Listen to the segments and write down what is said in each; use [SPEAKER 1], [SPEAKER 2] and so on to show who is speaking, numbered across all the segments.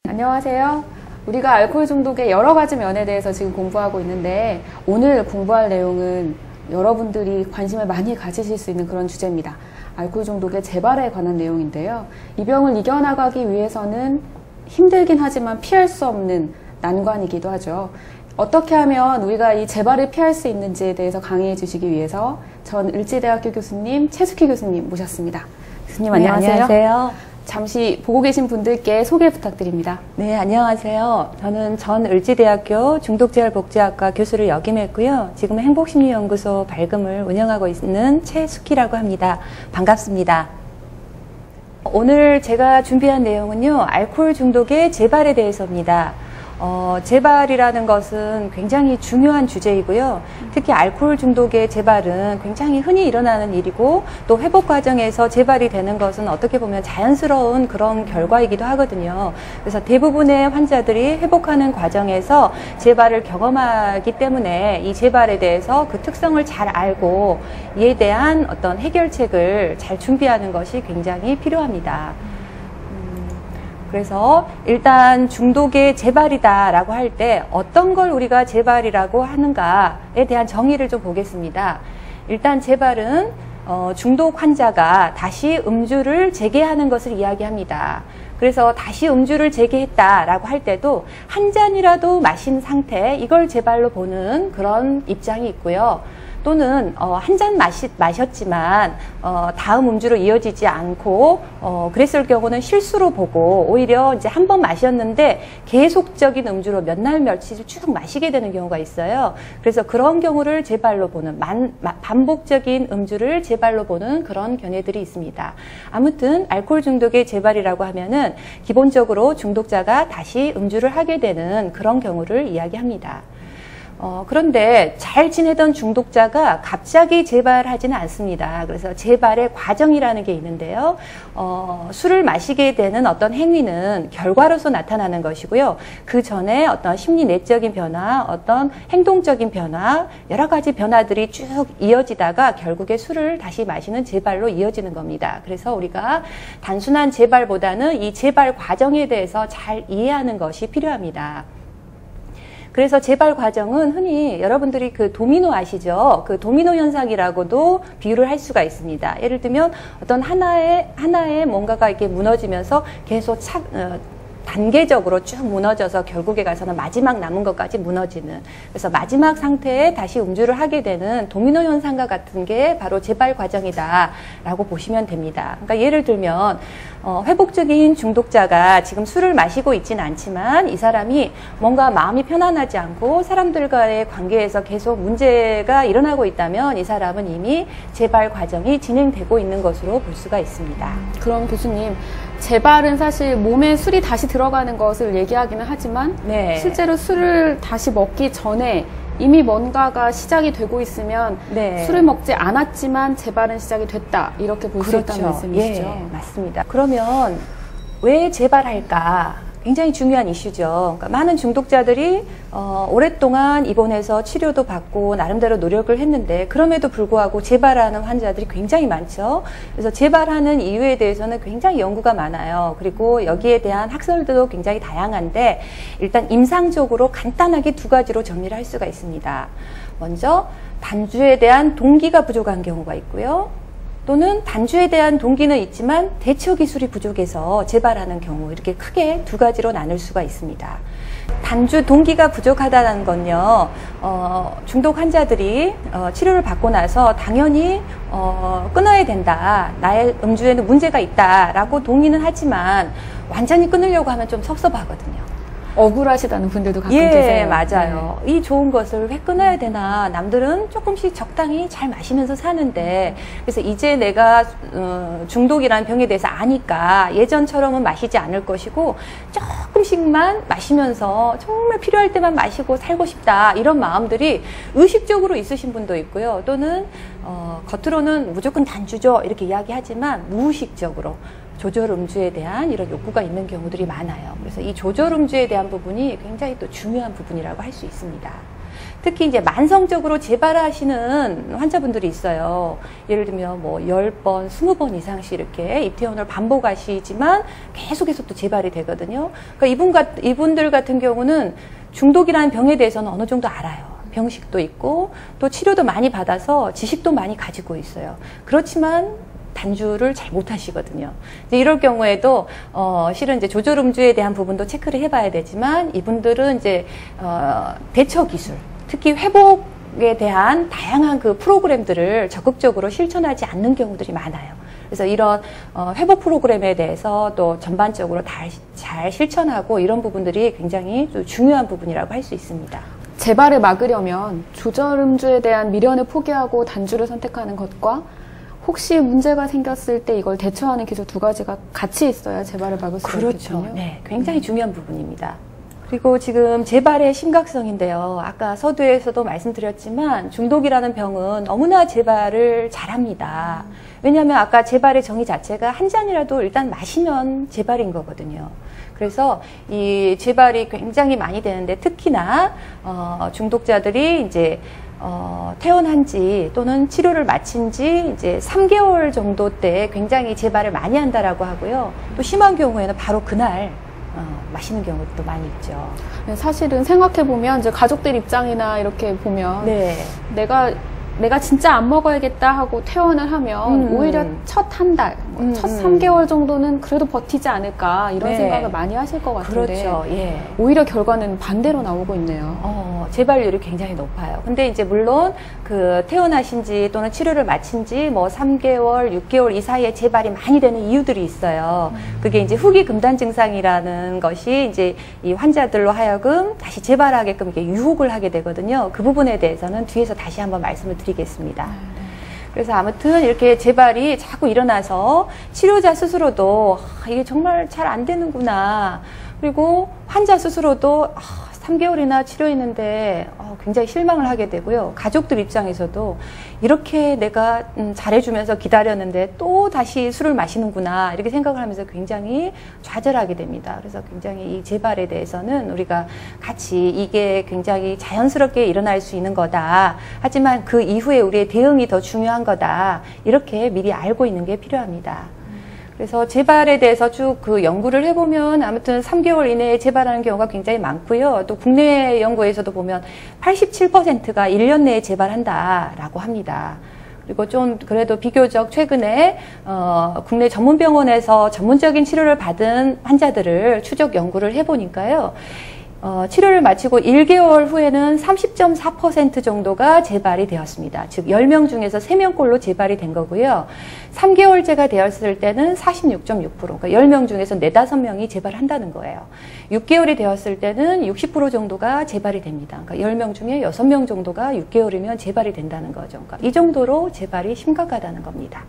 [SPEAKER 1] 안녕하세요. 우리가 알코올 중독의 여러 가지 면에 대해서 지금 공부하고 있는데 오늘 공부할 내용은 여러분들이 관심을 많이 가지실 수 있는 그런 주제입니다. 알코올 중독의 재발에 관한 내용인데요. 이 병을 이겨나가기 위해서는 힘들긴 하지만 피할 수 없는 난관이기도 하죠. 어떻게 하면 우리가 이 재발을 피할 수 있는지에 대해서 강의해 주시기 위해서 전 을지대학교 교수님 최숙희 교수님 모셨습니다. 교수님 안녕하세요.
[SPEAKER 2] 네, 안녕하세요.
[SPEAKER 1] 잠시 보고 계신 분들께 소개 부탁드립니다.
[SPEAKER 2] 네, 안녕하세요. 저는 전 을지대학교 중독재활복지학과 교수를 역임했고요. 지금은 행복심리연구소 발금을 운영하고 있는 최숙희라고 합니다. 반갑습니다. 오늘 제가 준비한 내용은요, 알코올 중독의 재발에 대해서입니다. 재발이라는 것은 굉장히 중요한 주제이고요. 특히 알코올 중독의 재발은 굉장히 흔히 일어나는 일이고 또 회복 과정에서 재발이 되는 것은 어떻게 보면 자연스러운 그런 결과이기도 하거든요. 그래서 대부분의 환자들이 회복하는 과정에서 재발을 경험하기 때문에 이 재발에 대해서 그 특성을 잘 알고 이에 대한 어떤 해결책을 잘 준비하는 것이 굉장히 필요합니다. 그래서 일단 중독의 재발이다라고 할 때 어떤 걸 우리가 재발이라고 하는가에 대한 정의를 좀 보겠습니다. 일단 재발은 중독 환자가 다시 음주를 재개하는 것을 이야기합니다. 그래서 다시 음주를 재개했다라고 할 때도 한 잔이라도 마신 상태, 이걸 재발로 보는 그런 입장이 있고요. 또는 한 잔 마셨지만 다음 음주로 이어지지 않고 그랬을 경우는 실수로 보고 오히려 이제 한 번 마셨는데 계속적인 음주로 몇 날 며칠 쭉 마시게 되는 경우가 있어요. 그래서 그런 경우를 재발로 보는 반복적인 음주를 재발로 보는 그런 견해들이 있습니다. 아무튼 알코올 중독의 재발이라고 하면은 기본적으로 중독자가 다시 음주를 하게 되는 그런 경우를 이야기합니다. 그런데 잘 지내던 중독자가 갑자기 재발하지는 않습니다. 그래서 재발의 과정이라는 게 있는데요. 술을 마시게 되는 어떤 행위는 결과로서 나타나는 것이고요. 그 전에 어떤 심리 내적인 변화, 어떤 행동적인 변화, 여러 가지 변화들이 쭉 이어지다가 결국에 술을 다시 마시는 재발로 이어지는 겁니다. 그래서 우리가 단순한 재발보다는 이 재발 과정에 대해서 잘 이해하는 것이 필요합니다. 그래서 재발 과정은 흔히 여러분들이 그 도미노 아시죠? 그 도미노 현상이라고도 비유를 할 수가 있습니다. 예를 들면 어떤 하나의 뭔가가 이렇게 무너지면서 계속 단계적으로 쭉 무너져서 결국에 가서는 마지막 남은 것까지 무너지는, 그래서 마지막 상태에 다시 음주를 하게 되는 도미노 현상과 같은 게 바로 재발 과정이다라고 보시면 됩니다. 그러니까 예를 들면 회복적인 중독자가 지금 술을 마시고 있지는 않지만 이 사람이 뭔가 마음이 편안하지 않고 사람들과의 관계에서 계속 문제가 일어나고 있다면 이 사람은 이미 재발 과정이 진행되고 있는 것으로 볼 수가 있습니다.
[SPEAKER 1] 그럼 교수님, 재발은 사실 몸에 술이 다시 들어가는 것을 얘기하기는 하지만
[SPEAKER 2] 네.
[SPEAKER 1] 실제로 술을 다시 먹기 전에 이미 뭔가가 시작이 되고 있으면
[SPEAKER 2] 네.
[SPEAKER 1] 술을 먹지 않았지만 재발은 시작이 됐다, 이렇게 볼 수
[SPEAKER 2] 그렇죠.
[SPEAKER 1] 있다는 말씀이시죠?
[SPEAKER 2] 예, 맞습니다. 그러면 왜 재발할까? 굉장히 중요한 이슈죠. 그러니까 많은 중독자들이 오랫동안 입원해서 치료도 받고 나름대로 노력을 했는데 그럼에도 불구하고 재발하는 환자들이 굉장히 많죠. 그래서 재발하는 이유에 대해서는 굉장히 연구가 많아요. 그리고 여기에 대한 학설도 굉장히 다양한데 일단 임상적으로 간단하게 두 가지로 정리를 할 수가 있습니다. 먼저 단주에 대한 동기가 부족한 경우가 있고요. 또는 단주에 대한 동기는 있지만 대처 기술이 부족해서 재발하는 경우, 이렇게 크게 두 가지로 나눌 수가 있습니다. 단주 동기가 부족하다는 건요, 중독 환자들이 치료를 받고 나서 당연히 끊어야 된다, 나의 음주에는 문제가 있다라고 동의는 하지만 완전히 끊으려고 하면 좀 섭섭하거든요.
[SPEAKER 1] 억울하시다는 분들도 가끔
[SPEAKER 2] 예,
[SPEAKER 1] 계세요.
[SPEAKER 2] 맞아요. 이 좋은 것을 왜 끊어야 되나. 남들은 조금씩 적당히 잘 마시면서 사는데, 그래서 이제 내가 중독이라는 병에 대해서 아니까 예전처럼은 마시지 않을 것이고 조금씩만 마시면서 정말 필요할 때만 마시고 살고 싶다, 이런 마음들이 의식적으로 있으신 분도 있고요. 또는 겉으로는 무조건 단주죠 이렇게 이야기하지만 무의식적으로 조절 음주에 대한 이런 욕구가 있는 경우들이 많아요. 그래서 이 조절 음주에 대한 부분이 굉장히 또 중요한 부분이라고 할 수 있습니다. 특히 이제 만성적으로 재발하시는 환자분들이 있어요. 예를 들면 뭐 10번, 20번 이상씩 이렇게 입퇴원을 반복하시지만 계속해서 또 재발이 되거든요. 그러니까 이분들 같은 경우는 중독이라는 병에 대해서는 어느 정도 알아요. 병식도 있고 또 치료도 많이 받아서 지식도 많이 가지고 있어요. 그렇지만 단주를 잘 못하시거든요. 이제 이럴 경우에도 실은 이제 조절 음주에 대한 부분도 체크를 해봐야 되지만 이분들은 이제 대처 기술, 특히 회복에 대한 다양한 그 프로그램들을 적극적으로 실천하지 않는 경우들이 많아요. 그래서 이런 회복 프로그램에 대해서 또 전반적으로 잘 실천하고 이런 부분들이 굉장히 또 중요한 부분이라고 할 수 있습니다.
[SPEAKER 1] 재발을 막으려면 조절 음주에 대한 미련을 포기하고 단주를 선택하는 것과 혹시 문제가 생겼을 때 이걸 대처하는 기술 두 가지가 같이 있어야 재발을 막을 수 있겠군요.
[SPEAKER 2] 그렇죠. 네, 굉장히 중요한 부분입니다. 그리고 지금 재발의 심각성인데요. 아까 서두에서도 말씀드렸지만 중독이라는 병은 너무나 재발을 잘합니다. 왜냐하면 아까 재발의 정의 자체가 한 잔이라도 일단 마시면 재발인 거거든요. 그래서 이 재발이 굉장히 많이 되는데 특히나 중독자들이 이제 퇴원한 지 또는 치료를 마친 지 이제 3개월 정도 때 굉장히 재발을 많이 한다라고 하고요. 또 심한 경우에는 바로 그날 마시는 경우도 많이 있죠.
[SPEAKER 1] 사실은 생각해보면 이제 가족들 입장이나 이렇게 보면
[SPEAKER 2] 네.
[SPEAKER 1] 내가 진짜 안 먹어야겠다 하고 퇴원을 하면 오히려 첫 한 달, 첫 3개월 정도는 그래도 버티지 않을까 이런
[SPEAKER 2] 네.
[SPEAKER 1] 생각을 많이 하실 것 같은데
[SPEAKER 2] 그렇죠. 예.
[SPEAKER 1] 오히려 결과는 반대로 나오고 있네요.
[SPEAKER 2] 재발률이 굉장히 높아요. 근데 이제 물론 그 퇴원하신 지 또는 치료를 마친 지 뭐 3개월, 6개월 이 사이에 재발이 많이 되는 이유들이 있어요. 그게 이제 후기 금단 증상이라는 것이 이제 이 환자들로 하여금 다시 재발하게끔 이렇게 유혹을 하게 되거든요. 그 부분에 대해서는 뒤에서 다시 한번 말씀을 드리겠습니다. 그래서 아무튼 이렇게 재발이 자꾸 일어나서 치료자 스스로도 이게 정말 잘 안 되는구나. 그리고 환자 스스로도 3개월이나 치료했는데 굉장히 실망을 하게 되고요. 가족들 입장에서도 이렇게 내가 잘해주면서 기다렸는데 또 다시 술을 마시는구나 이렇게 생각을 하면서 굉장히 좌절하게 됩니다. 그래서 굉장히 이 재발에 대해서는 우리가 같이 이게 굉장히 자연스럽게 일어날 수 있는 거다. 하지만 그 이후에 우리의 대응이 더 중요한 거다. 이렇게 미리 알고 있는 게 필요합니다. 그래서 재발에 대해서 쭉 그 연구를 해보면 아무튼 3개월 이내에 재발하는 경우가 굉장히 많고요. 또 국내 연구에서도 보면 87%가 1년 내에 재발한다라고 합니다. 그리고 좀 그래도 비교적 최근에 국내 전문병원에서 전문적인 치료를 받은 환자들을 추적 연구를 해보니까요. 치료를 마치고 1개월 후에는 30.4% 정도가 재발이 되었습니다. 즉 10명 중에서 3명꼴로 재발이 된 거고요. 3개월째가 되었을 때는 46.6%, 그러니까 10명 중에서 4, 5명이 재발한다는 거예요. 6개월이 되었을 때는 60% 정도가 재발이 됩니다. 그러니까 10명 중에 6명 정도가 6개월이면 재발이 된다는 거죠. 그러니까 이 정도로 재발이 심각하다는 겁니다.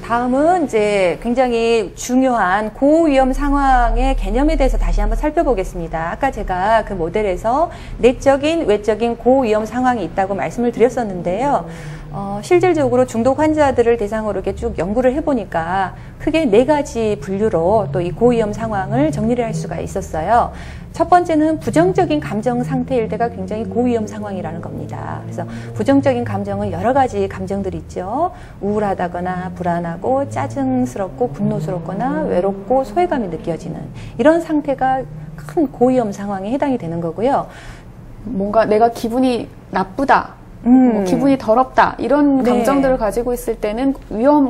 [SPEAKER 2] 다음은 이제 굉장히 중요한 고위험 상황의 개념에 대해서 다시 한번 살펴보겠습니다. 아까 제가 그 모델에서 내적인, 외적인 고위험 상황이 있다고 말씀을 드렸었는데요. 실질적으로 중독 환자들을 대상으로 이렇게 쭉 연구를 해보니까 크게 4가지 분류로 또 이 고위험 상황을 정리를 할 수가 있었어요. 첫 번째는 부정적인 감정 상태일 때가 굉장히 고위험 상황이라는 겁니다. 그래서 부정적인 감정은 여러 가지 감정들이 있죠. 우울하다거나 불안하고 짜증스럽고 분노스럽거나 외롭고 소외감이 느껴지는 이런 상태가 큰 고위험 상황에 해당이 되는 거고요.
[SPEAKER 1] 뭔가 내가 기분이 나쁘다. 뭐 기분이 더럽다 이런 감정들을 가지고 있을 때는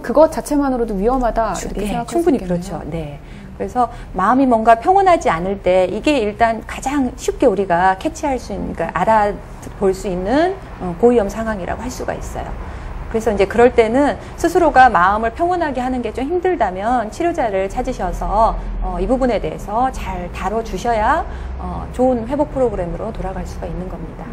[SPEAKER 1] 그것 자체만으로도 위험하다 이렇게 생각할
[SPEAKER 2] 충분히
[SPEAKER 1] 수 있겠네요.
[SPEAKER 2] 그렇죠. 네. 그래서 마음이 뭔가 평온하지 않을 때 이게 일단 가장 쉽게 우리가 캐치할 수 있는, 그러니까 알아볼 수 있는 고위험 상황이라고 할 수가 있어요. 그래서 이제 그럴 때는 스스로가 마음을 평온하게 하는 게 좀 힘들다면 치료자를 찾으셔서 이 부분에 대해서 잘 다뤄주셔야 좋은 회복 프로그램으로 돌아갈 수가 있는 겁니다.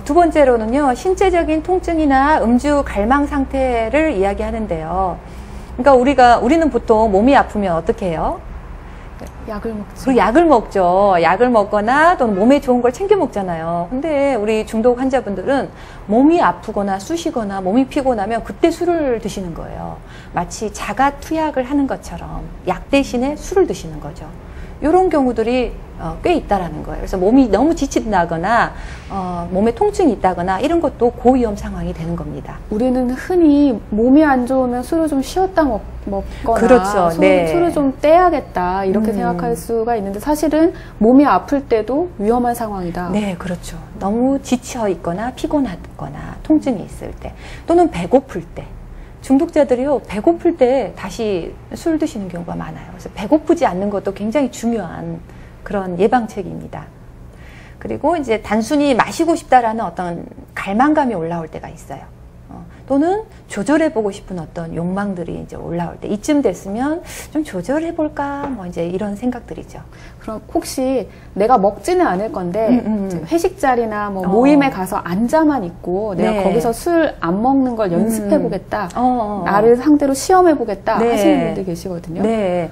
[SPEAKER 2] 두 번째로는요, 신체적인 통증이나 음주 갈망 상태를 이야기하는데요. 그러니까 우리는 보통 몸이 아프면 어떻게 해요?
[SPEAKER 1] 약을 먹죠.
[SPEAKER 2] 그 약을 먹죠. 약을 먹거나 또는 몸에 좋은 걸 챙겨 먹잖아요. 근데 우리 중독 환자분들은 몸이 아프거나 쑤시거나 몸이 피곤하면 그때 술을 드시는 거예요. 마치 자가 투약을 하는 것처럼 약 대신에 술을 드시는 거죠. 이런 경우들이 꽤 있다라는 거예요. 그래서 몸이 너무 지친다거나 몸에 통증이 있다거나 이런 것도 고위험 상황이 되는 겁니다.
[SPEAKER 1] 우리는 흔히 몸이 안 좋으면 술을 좀 쉬었다 먹거나
[SPEAKER 2] 그렇죠. 네.
[SPEAKER 1] 술을 좀 떼야겠다 이렇게 생각할 수가 있는데 사실은 몸이 아플 때도 위험한 상황이다.
[SPEAKER 2] 네, 그렇죠. 너무 지쳐 있거나 피곤하거나 통증이 있을 때 또는 배고플 때 중독자들이요, 배고플 때 다시 술 드시는 경우가 많아요. 그래서 배고프지 않는 것도 굉장히 중요한 그런 예방책입니다. 그리고 이제 단순히 마시고 싶다라는 어떤 갈망감이 올라올 때가 있어요. 또는 조절해보고 싶은 어떤 욕망들이 이제 올라올 때, 이쯤 됐으면 좀 조절해볼까, 뭐 이제 이런 생각들이죠.
[SPEAKER 1] 그럼 혹시 내가 먹지는 않을 건데, 회식 자리나 뭐 모임에 가서 앉아만 있고, 내가
[SPEAKER 2] 네.
[SPEAKER 1] 거기서 술 안 먹는 걸 연습해보겠다, 나를 상대로 시험해보겠다
[SPEAKER 2] 네.
[SPEAKER 1] 하시는 분들 계시거든요.
[SPEAKER 2] 네.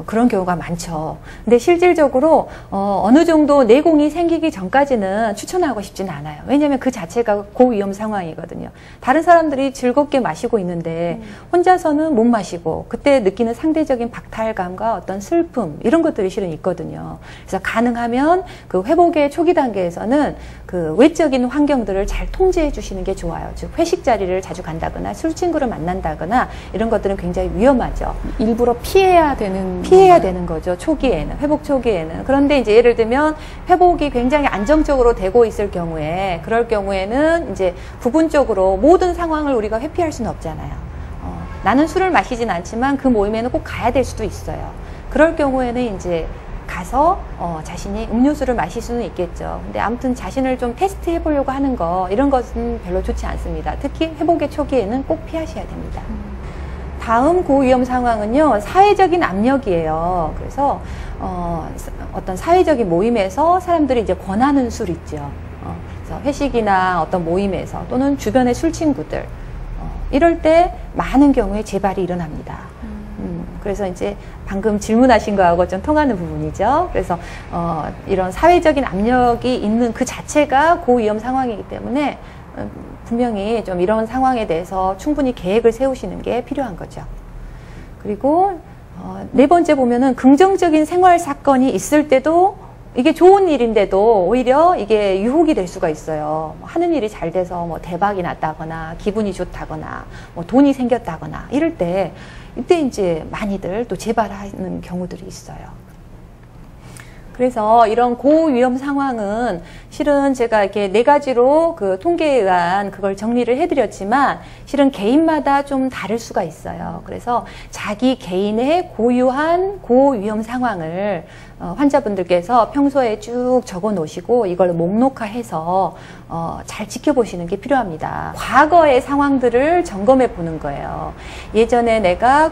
[SPEAKER 2] 그런 경우가 많죠. 근데 실질적으로 어느 정도 내공이 생기기 전까지는 추천하고 싶지는 않아요. 왜냐하면 그 자체가 고위험 상황이거든요. 다른 사람들이 즐겁게 마시고 있는데 혼자서는 못 마시고 그때 느끼는 상대적인 박탈감과 어떤 슬픔 이런 것들이 실은 있거든요. 그래서 가능하면 그 회복의 초기 단계에서는 그 외적인 환경들을 잘 통제해 주시는 게 좋아요. 즉 회식 자리를 자주 간다거나 술 친구를 만난다거나 이런 것들은 굉장히 위험하죠.
[SPEAKER 1] 일부러 피해야 되는
[SPEAKER 2] 거죠. 초기에는, 회복 초기에는. 그런데 이제 예를 들면 회복이 굉장히 안정적으로 되고 있을 경우에, 그럴 경우에는 이제 부분적으로 모든 상황을 우리가 회피할 수는 없잖아요. 나는 술을 마시진 않지만 그 모임에는 꼭 가야 될 수도 있어요. 그럴 경우에는 이제 가서 자신이 음료수를 마실 수는 있겠죠. 근데 아무튼 자신을 좀 테스트해 보려고 하는 거, 이런 것은 별로 좋지 않습니다. 특히 회복의 초기에는 꼭 피하셔야 됩니다. 다음 고위험 상황은요, 사회적인 압력이에요. 그래서 어떤 사회적인 모임에서 사람들이 이제 권하는 술 있죠. 그래서 회식이나 어떤 모임에서 또는 주변의 술 친구들 이럴 때 많은 경우에 재발이 일어납니다. 그래서 이제 방금 질문하신 거하고 좀 통하는 부분이죠. 그래서 이런 사회적인 압력이 있는 그 자체가 고위험 상황이기 때문에 분명히 좀 이런 상황에 대해서 충분히 계획을 세우시는 게 필요한 거죠. 그리고 네 번째 보면은 긍정적인 생활 사건이 있을 때도 이게 좋은 일인데도 오히려 이게 유혹이 될 수가 있어요. 하는 일이 잘 돼서 뭐 대박이 났다거나 기분이 좋다거나 뭐 돈이 생겼다거나 이럴 때 이때 이제 많이들 또 재발하는 경우들이 있어요. 그래서 이런 고위험 상황은 실은 제가 이렇게 4가지로 그 통계에 의한 그걸 정리를 해드렸지만 실은 개인마다 좀 다를 수가 있어요. 그래서 자기 개인의 고유한 고위험 상황을 환자분들께서 평소에 쭉 적어 놓으시고 이걸 목록화해서 잘 지켜보시는 게 필요합니다. 과거의 상황들을 점검해 보는 거예요. 예전에 내가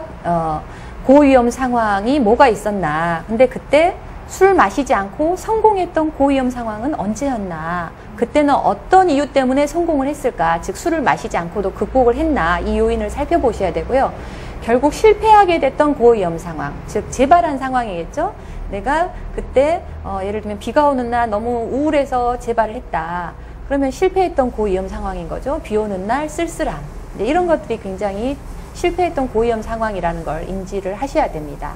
[SPEAKER 2] 고위험 상황이 뭐가 있었나. 근데 그때 술 마시지 않고 성공했던 고위험 상황은 언제였나? 그때는 어떤 이유 때문에 성공을 했을까? 즉 술을 마시지 않고도 극복을 했나? 이 요인을 살펴보셔야 되고요. 결국 실패하게 됐던 고위험 상황, 즉 재발한 상황이겠죠? 내가 그때 예를 들면 비가 오는 날 너무 우울해서 재발을 했다. 그러면 실패했던 고위험 상황인 거죠. 비 오는 날 쓸쓸함. 이런 것들이 굉장히 실패했던 고위험 상황이라는 걸 인지를 하셔야 됩니다.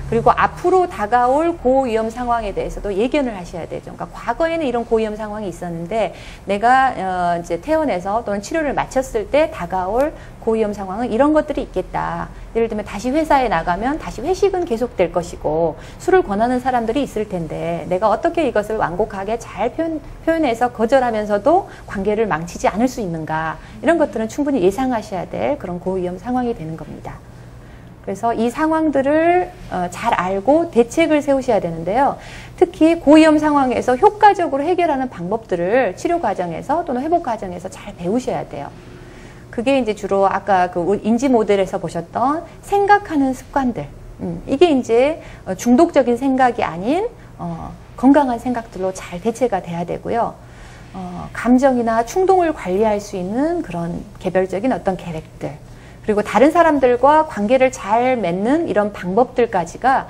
[SPEAKER 2] 그리고 앞으로 다가올 고위험 상황에 대해서도 예견을 하셔야 되죠. 그러니까 과거에는 이런 고위험 상황이 있었는데 내가 이제 퇴원해서 또는 치료를 마쳤을 때 다가올 고위험 상황은 이런 것들이 있겠다. 예를 들면 다시 회사에 나가면 다시 회식은 계속될 것이고 술을 권하는 사람들이 있을 텐데 내가 어떻게 이것을 완곡하게 잘 표현해서 거절하면서도 관계를 망치지 않을 수 있는가. 이런 것들은 충분히 예상하셔야 될 그런 고위험 상황이 되는 겁니다. 그래서 이 상황들을 잘 알고 대책을 세우셔야 되는데요. 특히 고위험 상황에서 효과적으로 해결하는 방법들을 치료 과정에서 또는 회복 과정에서 잘 배우셔야 돼요. 그게 이제 주로 아까 그 인지 모델에서 보셨던 생각하는 습관들. 이게 이제 중독적인 생각이 아닌 건강한 생각들로 잘 대체가 돼야 되고요. 감정이나 충동을 관리할 수 있는 그런 개별적인 어떤 계획들. 그리고 다른 사람들과 관계를 잘 맺는 이런 방법들까지가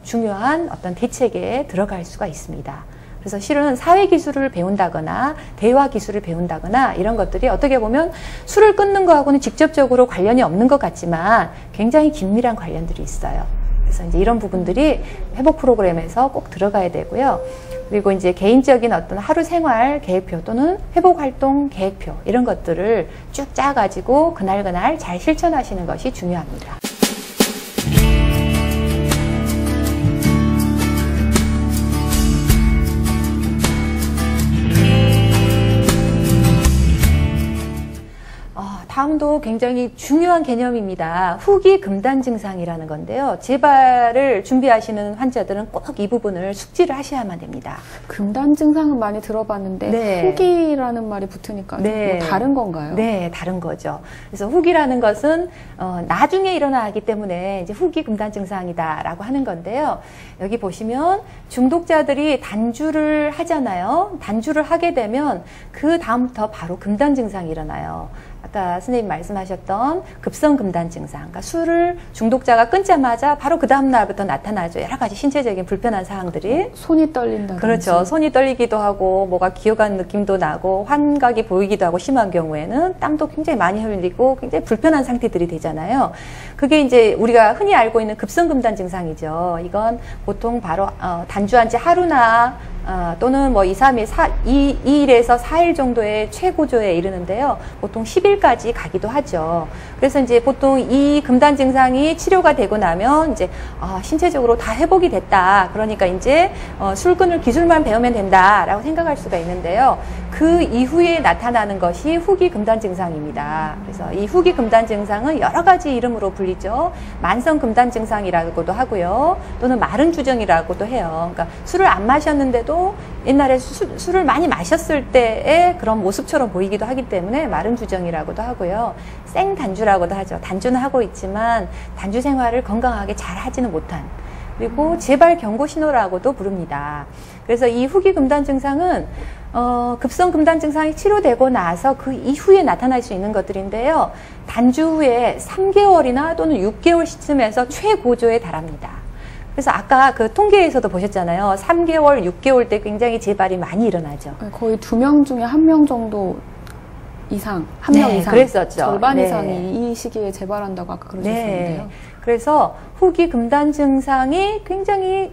[SPEAKER 2] 중요한 어떤 대책에 들어갈 수가 있습니다. 그래서 실은 사회기술을 배운다거나 대화기술을 배운다거나 이런 것들이 어떻게 보면 술을 끊는 거하고는 직접적으로 관련이 없는 것 같지만 굉장히 긴밀한 관련들이 있어요. 그래서 이제 이런 부분들이 회복 프로그램에서 꼭 들어가야 되고요. 그리고 이제 개인적인 어떤 하루 생활 계획표 또는 회복 활동 계획표 이런 것들을 쭉 짜가지고 그날 잘 실천하시는 것이 중요합니다. 다음도 굉장히 중요한 개념입니다. 후기 금단 증상이라는 건데요. 재발을 준비하시는 환자들은 꼭 이 부분을 숙지를 하셔야만 됩니다.
[SPEAKER 1] 금단 증상은 많이 들어봤는데
[SPEAKER 2] 네.
[SPEAKER 1] 후기라는 말이 붙으니까
[SPEAKER 2] 네.
[SPEAKER 1] 뭐 다른 건가요?
[SPEAKER 2] 네, 다른 거죠. 그래서 후기라는 것은 나중에 일어나기 때문에 이제 후기 금단 증상이다라고 하는 건데요. 여기 보시면 중독자들이 단주를 하잖아요. 단주를 하게 되면 그 다음부터 바로 금단 증상이 일어나요. 아까 선생님 말씀하셨던 급성 금단 증상, 그러니까 술을 중독자가 끊자마자 바로 그 다음 날부터 나타나죠. 여러 가지 신체적인 불편한 사항들이.
[SPEAKER 1] 손이 떨린다든지.
[SPEAKER 2] 그렇죠. 손이 떨리기도 하고 뭐가 기어간 느낌도 나고 환각이 보이기도 하고 심한 경우에는 땀도 굉장히 많이 흘리고 굉장히 불편한 상태들이 되잖아요. 그게 이제 우리가 흔히 알고 있는 급성 금단 증상이죠. 이건 보통 바로 단주한 지 하루나 또는 뭐 2, 3일, 2일에서 4일 정도의 최고조에 이르는데요. 보통 10일까지 가기도 하죠. 그래서 이제 보통 이 금단 증상이 치료가 되고 나면 이제 신체적으로 다 회복이 됐다. 그러니까 이제 술 끊을 기술만 배우면 된다라고 생각할 수가 있는데요. 그 이후에 나타나는 것이 후기 금단 증상입니다. 그래서 이 후기 금단 증상은 여러 가지 이름으로 불리죠. 만성 금단 증상이라고도 하고요. 또는 마른 주정이라고도 해요. 그러니까 술을 안 마셨는데도 옛날에 술을 많이 마셨을 때의 그런 모습처럼 보이기도 하기 때문에 마른 주정이라고도 하고요. 생단주라고도 하죠. 단주는 하고 있지만 단주 생활을 건강하게 잘 하지는 못한, 그리고 재발 경고 신호라고도 부릅니다. 그래서 이 후기 금단 증상은 급성 금단 증상이 치료되고 나서 그 이후에 나타날 수 있는 것들인데요. 단주 후에 3개월이나 또는 6개월 시점에서 최고조에 달합니다. 그래서 아까 그 통계에서도 보셨잖아요. 3개월, 6개월 때 굉장히 재발이 많이 일어나죠.
[SPEAKER 1] 거의 2명 중에 1명 정도 이상, 1명
[SPEAKER 2] 네,
[SPEAKER 1] 이상,
[SPEAKER 2] 그랬었죠.
[SPEAKER 1] 절반
[SPEAKER 2] 네.
[SPEAKER 1] 이상이 이 시기에 재발한다고 아까 그러셨는데요.
[SPEAKER 2] 네. 그래서 후기 금단 증상이 굉장히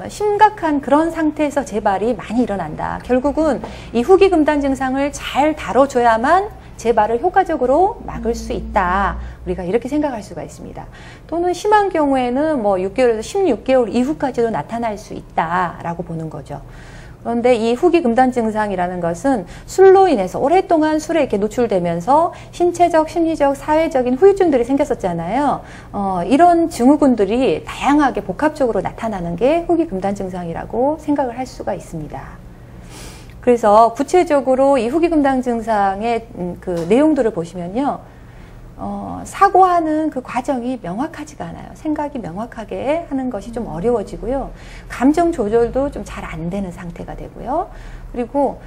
[SPEAKER 2] 심각한 그런 상태에서 재발이 많이 일어난다. 결국은 이 후기 금단 증상을 잘 다뤄줘야만 재발을 효과적으로 막을 수 있다. 우리가 이렇게 생각할 수가 있습니다. 또는 심한 경우에는 뭐 6개월에서 16개월 이후까지도 나타날 수 있다라고 보는 거죠. 그런데 이 후기 금단 증상이라는 것은 술로 인해서 오랫동안 술에 이렇게 노출되면서 신체적, 심리적, 사회적인 후유증들이 생겼었잖아요. 이런 증후군들이 다양하게 복합적으로 나타나는 게 후기 금단 증상이라고 생각을 할 수가 있습니다. 그래서 구체적으로 이 후기 금단 증상의 그 내용들을 보시면요. 사고하는 그 과정이 명확하지가 않아요. 생각이 명확하게 하는 것이 좀 어려워지고요. 감정 조절도 좀 잘 안 되는 상태가 되고요. 그리고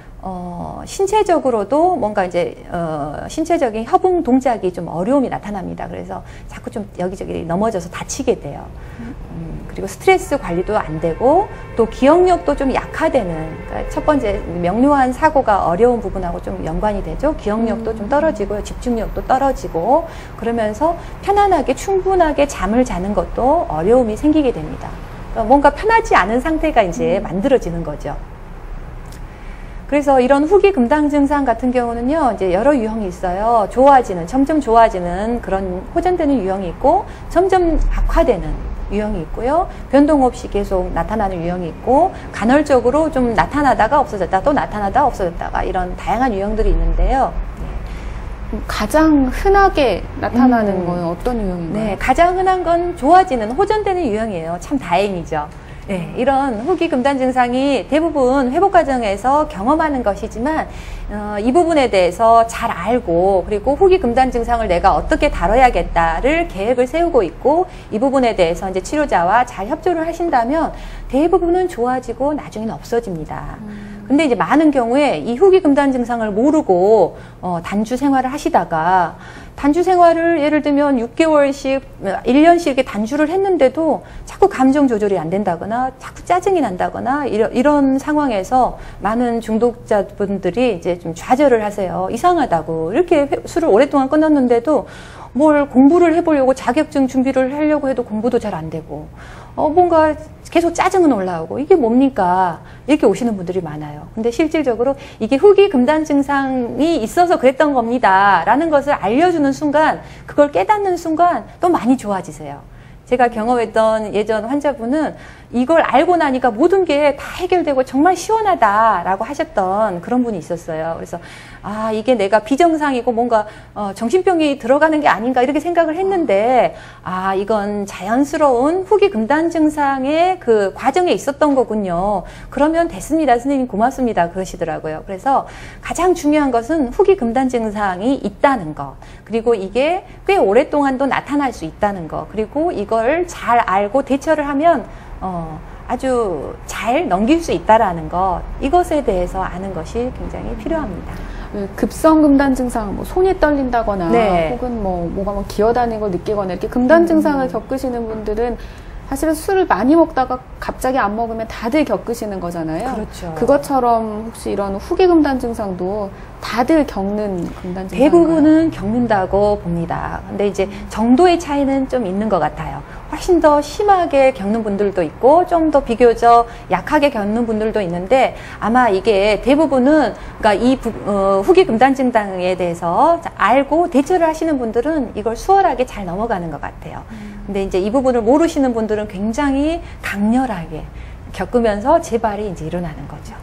[SPEAKER 2] 신체적으로도 뭔가 이제 신체적인 협응 동작이 좀 어려움이 나타납니다. 그래서 자꾸 좀 여기저기 넘어져서 다치게 돼요. 그리고 스트레스 관리도 안 되고 또 기억력도 좀 약화되는, 그러니까 첫 번째 명료한 사고가 어려운 부분하고 좀 연관이 되죠. 기억력도 좀 떨어지고요. 집중력도 떨어지고 그러면서 편안하게 충분하게 잠을 자는 것도 어려움이 생기게 됩니다. 그러니까 뭔가 편하지 않은 상태가 이제 만들어지는 거죠. 그래서 이런 후기 금단 증상 같은 경우는요, 이제 여러 유형이 있어요. 점점 좋아지는 그런 호전되는 유형이 있고, 점점 악화되는 유형이 있고요. 변동 없이 계속 나타나는 유형이 있고, 간헐적으로 좀 나타나다가 없어졌다, 또 나타나다 없어졌다가 이런 다양한 유형들이 있는데요.
[SPEAKER 1] 가장 흔하게 나타나는 건 어떤 유형인가요?
[SPEAKER 2] 네, 가장 흔한 건 좋아지는, 호전되는 유형이에요. 참 다행이죠. 네, 이런 후기 금단 증상이 대부분 회복 과정에서 경험하는 것이지만 이 부분에 대해서 잘 알고, 그리고 후기 금단 증상을 내가 어떻게 다뤄야겠다를 계획을 세우고 있고, 이 부분에 대해서 이제 치료자와 잘 협조를 하신다면 대부분은 좋아지고 나중에는 없어집니다. 근데 이제 많은 경우에 이 후기금단 증상을 모르고 단주 생활을 하시다가 단주 생활을 예를 들면 6개월씩, 1년씩 이렇게 단주를 했는데도 자꾸 감정 조절이 안 된다거나 자꾸 짜증이 난다거나 이런 상황에서 많은 중독자분들이 이제 좀 좌절을 하세요. 이상하다고. 이렇게 술을 오랫동안 끊었는데도 뭘 공부를 해보려고 자격증 준비를 하려고 해도 공부도 잘 안 되고 뭔가 계속 짜증은 올라오고 이게 뭡니까? 이렇게 오시는 분들이 많아요. 근데 실질적으로 이게 후기금단 증상이 있어서 그랬던 겁니다 라는 것을 알려주는 순간, 그걸 깨닫는 순간 또 많이 좋아지세요. 제가 경험했던 예전 환자분은 이걸 알고 나니까 모든 게 다 해결되고 정말 시원하다라고 하셨던 그런 분이 있었어요. 그래서 아, 이게 내가 비정상이고 뭔가 정신병이 들어가는 게 아닌가 이렇게 생각을 했는데, 아, 이건 자연스러운 후기금단 증상의 그 과정에 있었던 거군요. 그러면 됐습니다. 선생님 고맙습니다. 그러시더라고요. 그래서 가장 중요한 것은 후기금단 증상이 있다는 것, 그리고 이게 꽤 오랫동안도 나타날 수 있다는 것, 그리고 이걸 잘 알고 대처를 하면 아주 잘 넘길 수 있다라는 것, 이것에 대해서 아는 것이 굉장히 필요합니다.
[SPEAKER 1] 급성 금단 증상, 뭐 손이 떨린다거나
[SPEAKER 2] 네.
[SPEAKER 1] 혹은 뭐가 기어다니는 걸 느끼거나 이렇게 금단 증상을 겪으시는 분들은 사실은 술을 많이 먹다가 갑자기 안 먹으면 다들 겪으시는 거잖아요.
[SPEAKER 2] 그렇죠.
[SPEAKER 1] 그것처럼 혹시 이런 후기 금단 증상도 다들 겪는 금단 증상인가요?
[SPEAKER 2] 대부분은 겪는다고 봅니다. 근데 이제 정도의 차이는 좀 있는 것 같아요. 훨씬 더 심하게 겪는 분들도 있고 좀 더 비교적 약하게 겪는 분들도 있는데, 아마 이게 대부분은 그러니까 이 후기 금단 증상에 대해서 알고 대처를 하시는 분들은 이걸 수월하게 잘 넘어가는 것 같아요. 근데 이제 이 부분을 모르시는 분들은 굉장히 강렬하게 겪으면서 재발이 이제 일어나는 거죠.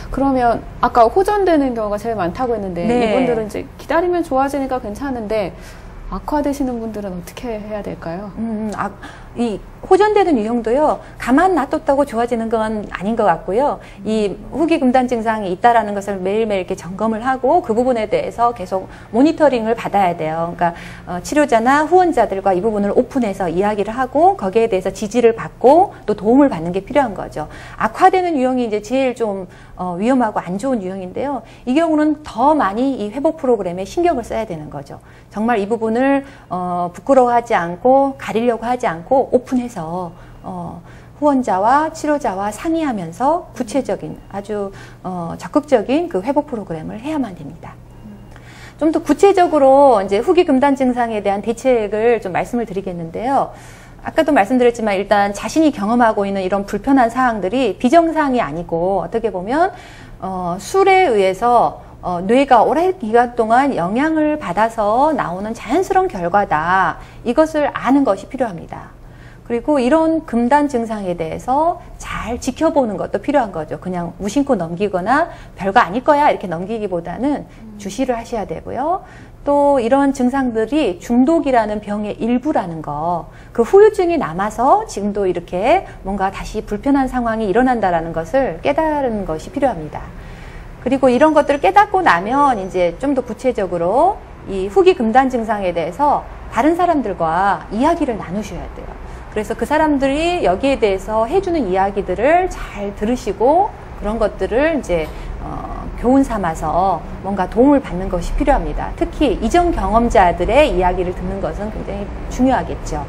[SPEAKER 1] 그러면 아까 호전되는 경우가 제일 많다고 했는데,
[SPEAKER 2] 네.
[SPEAKER 1] 이분들은 이제 기다리면 좋아지니까 괜찮은데 악화되시는 분들은 어떻게 해야 될까요?
[SPEAKER 2] 이 호전되는 유형도요, 가만 놔뒀다고 좋아지는 건 아닌 것 같고요. 이 후기금단 증상이 있다라는 것을 매일매일 이렇게 점검을 하고 그 부분에 대해서 계속 모니터링을 받아야 돼요. 그러니까 치료자나 후원자들과 이 부분을 오픈해서 이야기를 하고 거기에 대해서 지지를 받고 또 도움을 받는 게 필요한 거죠. 악화되는 유형이 이제 제일 좀 위험하고 안 좋은 유형인데요. 이 경우는 더 많이 이 회복 프로그램에 신경을 써야 되는 거죠. 정말 이 부분을 부끄러워하지 않고 가리려고 하지 않고 오픈해서 후원자와 치료자와 상의하면서 구체적인 아주 적극적인 그 회복 프로그램을 해야만 됩니다. 좀 더 구체적으로 이제 후기금단 증상에 대한 대책을 좀 말씀을 드리겠는데요. 아까도 말씀드렸지만 일단 자신이 경험하고 있는 이런 불편한 사항들이 비정상이 아니고 어떻게 보면 술에 의해서 뇌가 오랜 기간 동안 영향을 받아서 나오는 자연스러운 결과다. 이것을 아는 것이 필요합니다. 그리고 이런 금단 증상에 대해서 잘 지켜보는 것도 필요한 거죠. 그냥 무심코 넘기거나 별거 아닐 거야 이렇게 넘기기보다는 주시를 하셔야 되고요. 또 이런 증상들이 중독이라는 병의 일부라는 거, 그 후유증이 남아서 지금도 이렇게 뭔가 다시 불편한 상황이 일어난다라는 것을 깨달은 것이 필요합니다. 그리고 이런 것들을 깨닫고 나면 이제 좀 더 구체적으로 이 후기 금단 증상에 대해서 다른 사람들과 이야기를 나누셔야 돼요. 그래서 그 사람들이 여기에 대해서 해주는 이야기들을 잘 들으시고 그런 것들을 이제 교훈 삼아서 뭔가 도움을 받는 것이 필요합니다. 특히 이전 경험자들의 이야기를 듣는 것은 굉장히 중요하겠죠.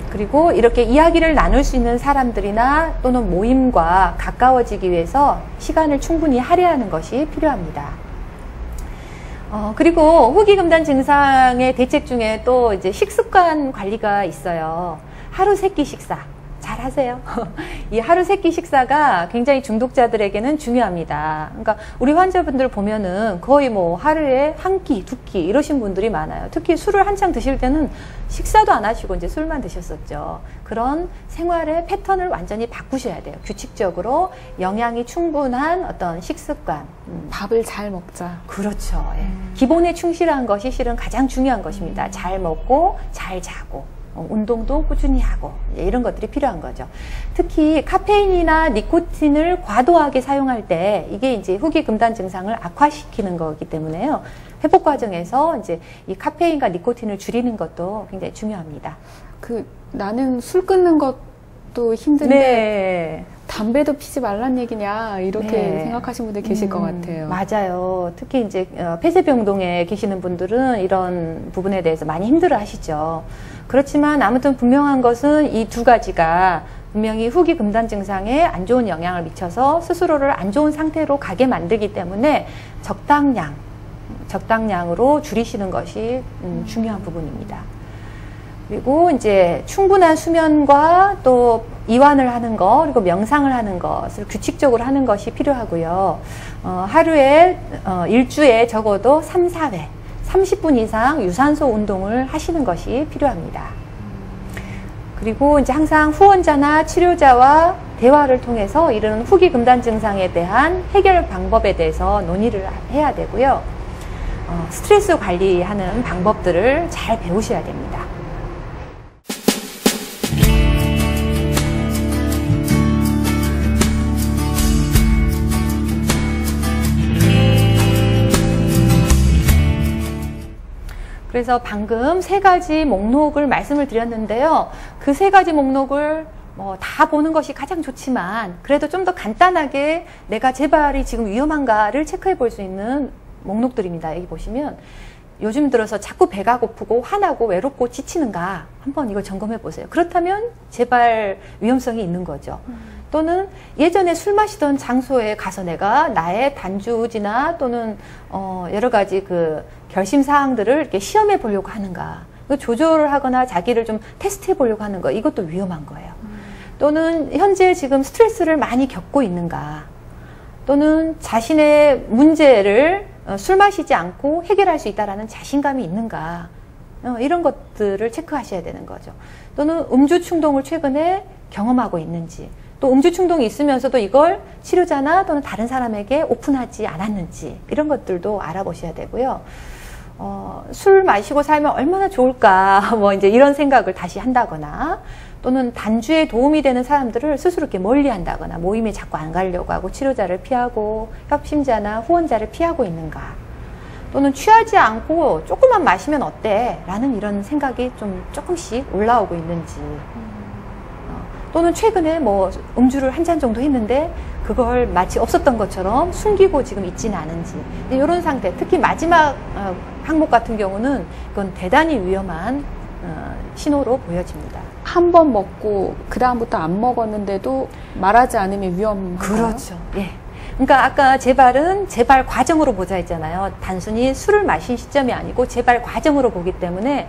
[SPEAKER 2] 그리고 이렇게 이야기를 나눌 수 있는 사람들이나 또는 모임과 가까워지기 위해서 시간을 충분히 할애하는 것이 필요합니다. 그리고 후기금단 증상의 대책 중에 또 이제 식습관 관리가 있어요. 하루 세끼 식사. 잘 하세요. 이 하루 세끼 식사가 굉장히 중독자들에게는 중요합니다. 그러니까 우리 환자분들 보면은 거의 뭐 하루에 한 끼, 두 끼 이러신 분들이 많아요. 특히 술을 한창 드실 때는 식사도 안 하시고 이제 술만 드셨었죠. 그런 생활의 패턴을 완전히 바꾸셔야 돼요. 규칙적으로 영양이 충분한 어떤 식습관.
[SPEAKER 1] 밥을 잘 먹자.
[SPEAKER 2] 그렇죠. 예. 기본에 충실한 것이 실은 가장 중요한 것입니다. 잘 먹고 잘 자고. 운동도 꾸준히 하고 이런 것들이 필요한 거죠. 특히 카페인이나 니코틴을 과도하게 사용할 때 이게 이제 후기금단 증상을 악화시키는 거기 때문에요. 회복 과정에서 이제 이 카페인과 니코틴을 줄이는 것도 굉장히 중요합니다.
[SPEAKER 1] 나는 술 끊는 것도 힘든데
[SPEAKER 2] 네.
[SPEAKER 1] 담배도 피지 말란 얘기냐 이렇게
[SPEAKER 2] 네.
[SPEAKER 1] 생각하시는 분들 계실 것 같아요.
[SPEAKER 2] 맞아요. 특히 이제 폐쇄병동에 계시는 분들은 이런 부분에 대해서 많이 힘들어 하시죠. 그렇지만 아무튼 분명한 것은 이 두 가지가 분명히 후기 금단 증상에 안 좋은 영향을 미쳐서 스스로를 안 좋은 상태로 가게 만들기 때문에 적당량으로 줄이시는 것이 중요한 부분입니다. 그리고 이제 충분한 수면과 또 이완을 하는 거, 그리고 명상을 하는 것을 규칙적으로 하는 것이 필요하고요. 하루에, 일주에 적어도 3, 4회, 30분 이상 유산소 운동을 하시는 것이 필요합니다. 그리고 이제 항상 후원자나 치료자와 대화를 통해서 이런 후기 금단 증상에 대한 해결 방법에 대해서 논의를 해야 되고요. 스트레스 관리하는 방법들을 잘 배우셔야 됩니다. 그래서 방금 3가지 목록을 말씀을 드렸는데요. 그 3가지 목록을 다 보는 것이 가장 좋지만 그래도 좀 더 간단하게 내가 재발이 지금 위험한가를 체크해 볼 수 있는 목록들입니다. 여기 보시면 요즘 들어서 자꾸 배가 고프고 화나고 외롭고 지치는가 한번 이걸 점검해 보세요. 그렇다면 재발 위험성이 있는 거죠. 또는 예전에 술 마시던 장소에 가서 내가 나의 단주지나 또는 여러 가지 그 결심 사항들을 이렇게 시험해 보려고 하는가, 조절을 하거나 자기를 좀 테스트해 보려고 하는 거, 이것도 위험한 거예요. 또는 현재 지금 스트레스를 많이 겪고 있는가, 또는 자신의 문제를 술 마시지 않고 해결할 수 있다라는 자신감이 있는가, 이런 것들을 체크하셔야 되는 거죠. 또는 음주 충동을 최근에 경험하고 있는지, 또 음주 충동이 있으면서도 이걸 치료자나 또는 다른 사람에게 오픈하지 않았는지, 이런 것들도 알아보셔야 되고요. 술 마시고 살면 얼마나 좋을까, 이제 이런 생각을 다시 한다거나, 또는 단주에 도움이 되는 사람들을 스스로 이렇게 멀리 한다거나, 모임에 자꾸 안 가려고 하고, 치료자를 피하고, 협심자나 후원자를 피하고 있는가, 또는 취하지 않고 조금만 마시면 어때? 라는 이런 생각이 좀 조금씩 올라오고 있는지, 또는 최근에 음주를 한 잔 정도 했는데 그걸 마치 없었던 것처럼 숨기고 지금 있지는 않은지, 이런 상태, 특히 마지막 항목 같은 경우는 이건 대단히 위험한 신호로 보여집니다.
[SPEAKER 1] 한 번 먹고 그 다음부터 안 먹었는데도 말하지 않으면 위험한가요?
[SPEAKER 2] 그렇죠. 예. 그러니까 아까 재발은 재발 과정으로 보자 했잖아요. 단순히 술을 마신 시점이 아니고 재발 과정으로 보기 때문에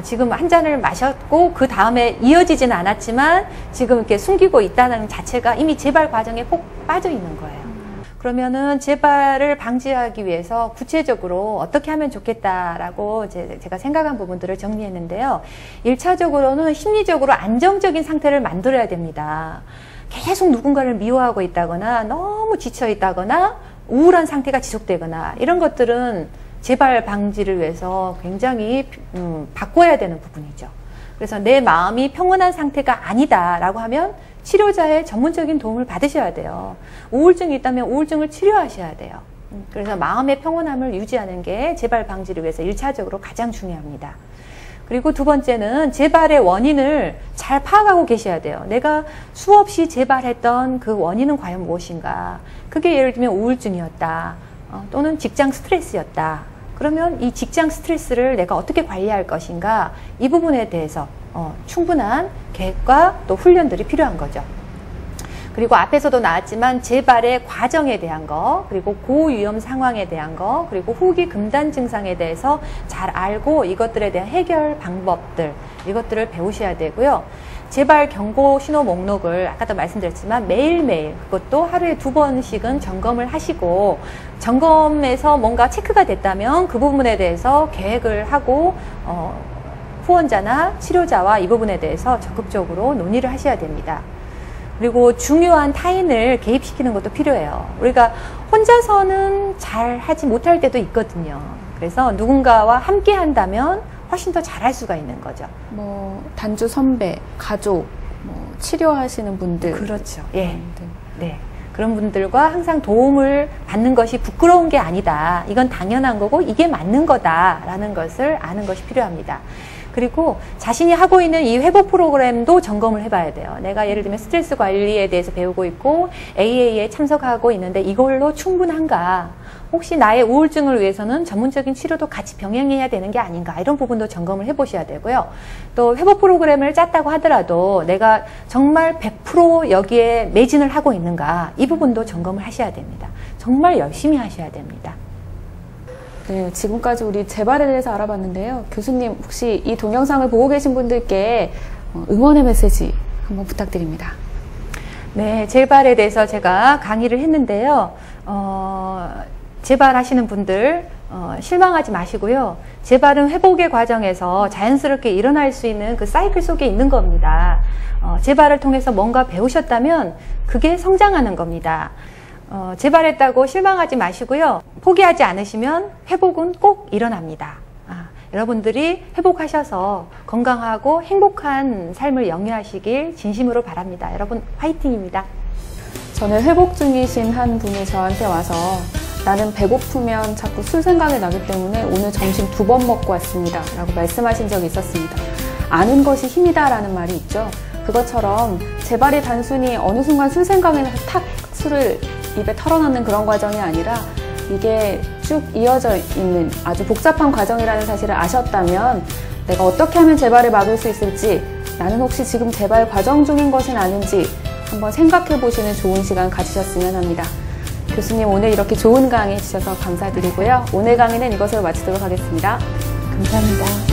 [SPEAKER 2] 지금 한 잔을 마셨고 그 다음에 이어지지는 않았지만 지금 이렇게 숨기고 있다는 자체가 이미 재발 과정에 꼭 빠져 있는 거예요. 그러면은 재발을 방지하기 위해서 구체적으로 어떻게 하면 좋겠다라고 제가 생각한 부분들을 정리했는데요. 1차적으로는 심리적으로 안정적인 상태를 만들어야 됩니다. 계속 누군가를 미워하고 있다거나 너무 지쳐 있다거나 우울한 상태가 지속되거나 이런 것들은 재발 방지를 위해서 굉장히 바꿔야 되는 부분이죠. 그래서 내 마음이 평온한 상태가 아니다라고 하면 치료자의 전문적인 도움을 받으셔야 돼요. 우울증이 있다면 우울증을 치료하셔야 돼요. 그래서 마음의 평온함을 유지하는 게 재발 방지를 위해서 1차적으로 가장 중요합니다. 그리고 두 번째는 재발의 원인을 잘 파악하고 계셔야 돼요. 내가 수없이 재발했던 그 원인은 과연 무엇인가. 그게 예를 들면 우울증이었다. 또는 직장 스트레스였다. 그러면 이 직장 스트레스를 내가 어떻게 관리할 것인가. 이 부분에 대해서 충분한 계획과 또 훈련들이 필요한 거죠. 그리고 앞에서도 나왔지만 재발의 과정에 대한 거, 그리고 고위험 상황에 대한 거, 그리고 후기 금단 증상에 대해서 잘 알고 이것들에 대한 해결 방법들, 이것들을 배우셔야 되고요. 재발 경고 신호 목록을 아까도 말씀드렸지만 매일매일, 그것도 하루에 2번씩은 점검을 하시고, 점검에서 뭔가 체크가 됐다면 그 부분에 대해서 계획을 하고 후원자나 치료자와 이 부분에 대해서 적극적으로 논의를 하셔야 됩니다. 그리고 중요한 타인을 개입시키는 것도 필요해요. 우리가 혼자서는 잘 하지 못할 때도 있거든요. 그래서 누군가와 함께 한다면 훨씬 더 잘할 수가 있는 거죠.
[SPEAKER 1] 단주 선배, 가족, 치료하시는 분들.
[SPEAKER 2] 그렇죠. 예. 네. 그런 분들과 항상 도움을 받는 것이 부끄러운 게 아니다. 이건 당연한 거고 이게 맞는 거다라는 것을 아는 것이 필요합니다. 그리고 자신이 하고 있는 이 회복 프로그램도 점검을 해봐야 돼요. 내가 예를 들면 스트레스 관리에 대해서 배우고 있고 AA에 참석하고 있는데 이걸로 충분한가? 혹시 나의 우울증을 위해서는 전문적인 치료도 같이 병행해야 되는 게 아닌가? 이런 부분도 점검을 해보셔야 되고요. 또 회복 프로그램을 짰다고 하더라도 내가 정말 100% 여기에 매진을 하고 있는가? 이 부분도 점검을 하셔야 됩니다. 정말 열심히 하셔야 됩니다.
[SPEAKER 1] 네, 지금까지 우리 재발에 대해서 알아봤는데요. 교수님, 혹시 이 동영상을 보고 계신 분들께 응원의 메시지 한번 부탁드립니다.
[SPEAKER 2] 네, 재발에 대해서 제가 강의를 했는데요. 재발하시는 분들 실망하지 마시고요. 재발은 회복의 과정에서 자연스럽게 일어날 수 있는 그 사이클 속에 있는 겁니다. 재발을 통해서 뭔가 배우셨다면 그게 성장하는 겁니다. 재발했다고 실망하지 마시고요. 포기하지 않으시면 회복은 꼭 일어납니다. 여러분들이 회복하셔서 건강하고 행복한 삶을 영위하시길 진심으로 바랍니다. 여러분 화이팅입니다.
[SPEAKER 1] 저는 회복 중이신 한 분이 저한테 와서 나는 배고프면 자꾸 술 생각이 나기 때문에 오늘 점심 2번 먹고 왔습니다 라고 말씀하신 적이 있었습니다. 아는 것이 힘이다 라는 말이 있죠. 그것처럼 재발이 단순히 어느 순간 술 생각이 나서 탁 술을 입에 털어넣는 그런 과정이 아니라 이게 쭉 이어져 있는 아주 복잡한 과정이라는 사실을 아셨다면 내가 어떻게 하면 재발을 막을 수 있을지, 나는 혹시 지금 재발 과정 중인 것은 아닌지 한번 생각해 보시는 좋은 시간 가지셨으면 합니다. 교수님, 오늘 이렇게 좋은 강의 해주셔서 감사드리고요. 오늘 강의는 이것으로 마치도록 하겠습니다.
[SPEAKER 2] 감사합니다.